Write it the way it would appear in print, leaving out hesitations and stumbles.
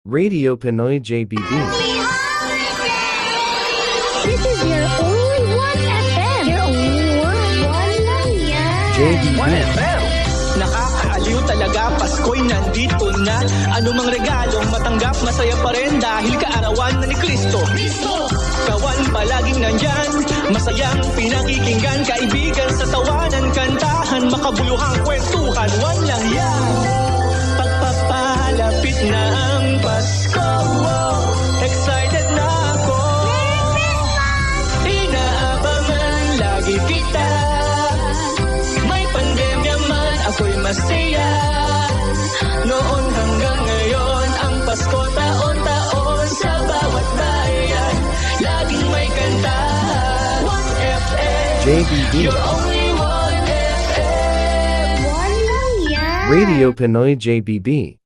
Radio Pinoy JBB. This is your only one FM. Your only one lang yan. JBB. 1FM. Nakakaaliw talaga, Pasko'y nandito na. Anumang regalong matanggap, masaya pa rin dahil kaarawan na ni Kristo. Kawan palaging nandyan, masayang pinakikinggan, kaibigan sa tawanan, kantahan, makabuluhang kwentuhan, walang yan. Pagpapalapit na ang Pasko, excited na ako. Inaabangan lagi kita. May pandemya man, ako'y masaya. Noon hanggang ngayon, ang Pasko taon-taon sa bawat bayan. Laging may kanta, 1FM. JBB. You're only 1FM. One lang yan. Radio Pinoy JBB.